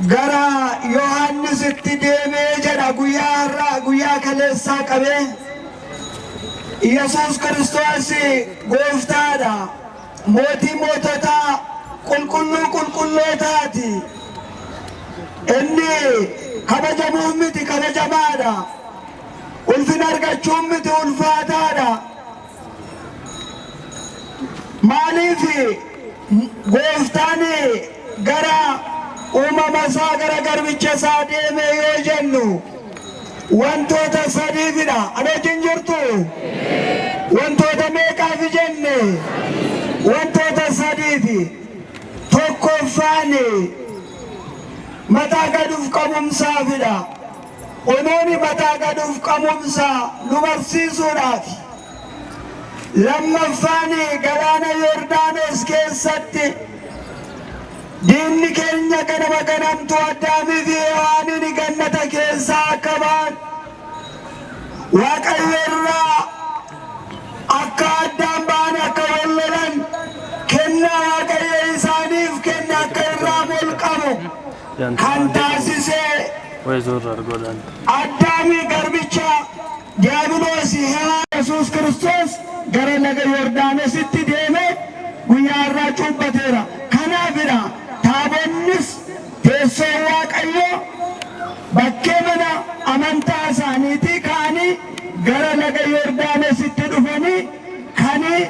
gara Yohaannisitti deemee jedha guyyaa kaleessaa qabee Yesuus Kiristoos gooftaadha mootii moototaa qulqulluu qulqullootaati inni kabajamuun miti kabajamaadha ulfina argachuun miti ulfaataadha maaliif gooftaan gara uumama isaa gara garbicha isaa deeme yoo jennu wantoota sadiifidha adoojin jirtu wantoota meeqaafi jenne wantoota sadiifi tokkoffaan mataa gaduuf qabumsaafidha unuuni mataa gaduuf qabumsaa nu barsiisuudhaaf lammaffaan galaana Yordaanos keessatti diinni keenya ganama ganamtu Addaamii fi Hewaaniin gannata keessaa akka ba'an Waaqayyo irraa akka addaan ba'an akka wallolan kennaa Waaqayyo isaaniif kenne akka irraa molqamu kan taasisee Addaamii garbicha diiyaabiloos Hewaan Yesuus Kiristoos gara laga Yordaanositti deeme guyyaa irraa cuubbateera kanaafidha taabonnis teessoo Waaqayyo bakkee mana amantaa isaaniitii ka'anii gara laga Yordaanositti dhufanii kanii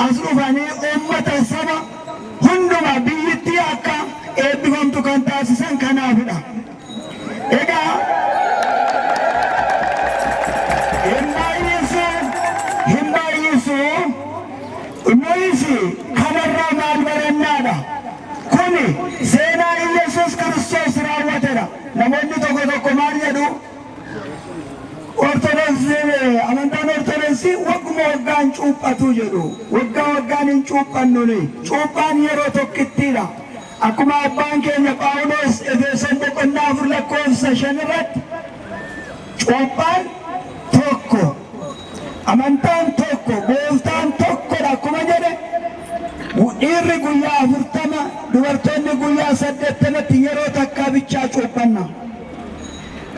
as dhufanii uummata saba hunduma biyyittii akka eebbifamtu kan taasisan kanaafidha. Egaa hin baay'isu nuyisi kanarraa maal barannaadha kuni seenaa Yesuus Kiristoos raawwateera namoonni tokko maal jedhu amantaan ortodoksii wagguma waggaan cuuphatu jedhu waggaan hin cuuphannu cuuphaan yeroo tokkittiidha akkuma abbaan keenya Phaawulos Efesoon 4:5 irratti cuuphaan tokko amantaan tokko gooftaan tokkodha akkuma jedhe dhiirri guyyaa 40 dubartoonni guyyaa 80 yeroo takkaa bichaa cuuphanna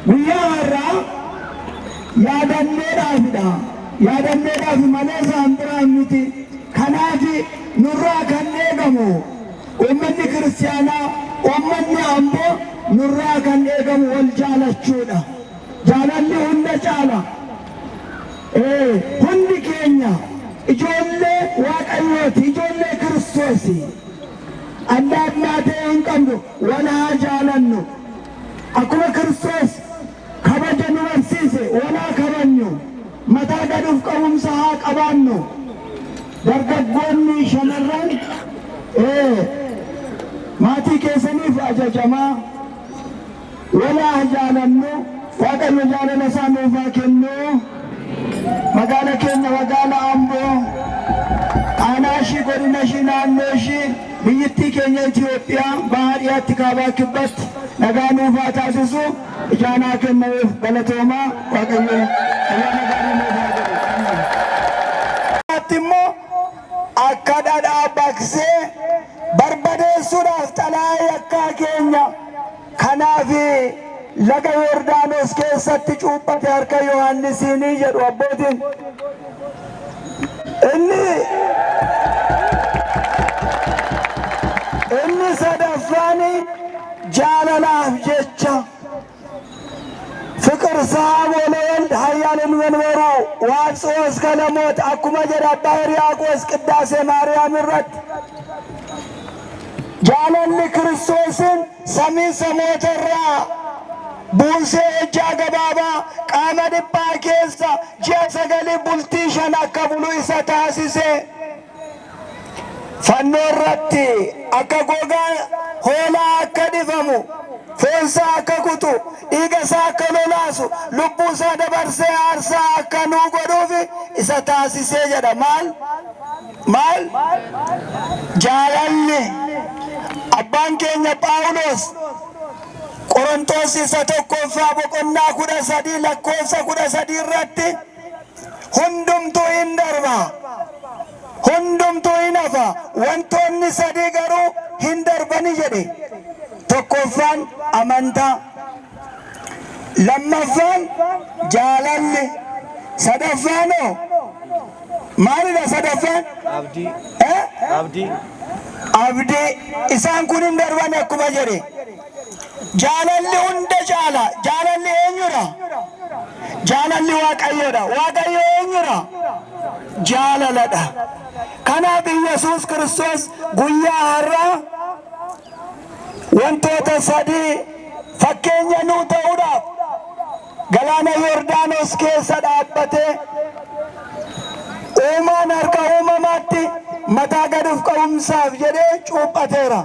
guyyaa har'aa yaadanneedhaaf malee isaan biraan miti kanaaf nurraa kan eegamu uummanni kiristaanaa uummanni ammoo nurraa kan eegamu wal jaalachuudha jaalalli hunda caala hundi keenya ijoollee Waaqayyooti ijoollee Kiristoosi adda ta'e hin qabnu wal haa jaalannu akkuma Kiristoos kabaja nu barsiise wal haa kabajnu mataa gaduuf qabumsa haa qabaannu dargaggoonni shamarran maatii keessaniif ajajamaa wal haa jaalannu Waaqayyo jaalala isaa nuuf haa kennu magaalaa keenya magaalaa Amboo aanaa ishii godina ishii naannoo ishii biyyattii keenya Itoophiyaa bahaa dhiyaatti kaabaa kibbatti nagaa nuuf haa taasisu ijaanaa kennameef galatoomaa Waaqayyo ayyaana gaarii nuuf haa godhu immoo akka dhadhaa baqsee barbadeessuudhaaf xalaa'ee yakkaa keenya kanaaf laga Yordaanos keessatti cuuphate harka Yohaannisiinii jedhu abbootiin inni sadaffaan jaalalaaf jecha ፍቅር ሳብ ወለወልድ ኃያልን መንበሩ ዋጽኦ እስከ ለሞት akkuma jedha abbaa Hiriyaaqoos ቅዳሴ ማርያም irratti jaalalli Kiristoosin samii samootarraa buusee ejjaa gabaabaa qaama dhibbaa keessa ji'a 9 bultii 5 akka bulu isa taasise fannoo irratti akka gogaa hoolaa akka dhifamu foonsaa akka kutu dhiiga isaa akka lolaasu lubbuu isaa dabarsee aarsaa akka nuu godhuuf isa taasisee jedha maal jaalalli abbaan keenya Phaawulos Qorontos isa tokkoffaa boqonnaa 13 lakkoofsa 13 irratti hundumtuu hin darba hundumtuu hin hafa wantoonni sadii garuu hin darbani jedhe tokkoffaan amantaa, lammaffaan jaalalli, sadaffaanoo maalidha sadaffaan? Abdii. Abdii. Abdii. Isaan kun hin darban akkuma jedhe. Jaalalli hunda caala. Jaalalli eenyudha? Jaalalli Waaqayyoodha. Waaqayyo eenyudha? Jaalaladha. Kanaaf Yesuus Kiristoos guyyaa har'aa wantoota sadii fakkeenya nuu ta'uudhaaf galaana Yordaanos keessa dhaabbatee uumaan harka uumamaatti mataa gad of qabumsaaf jedhee cuuphateera.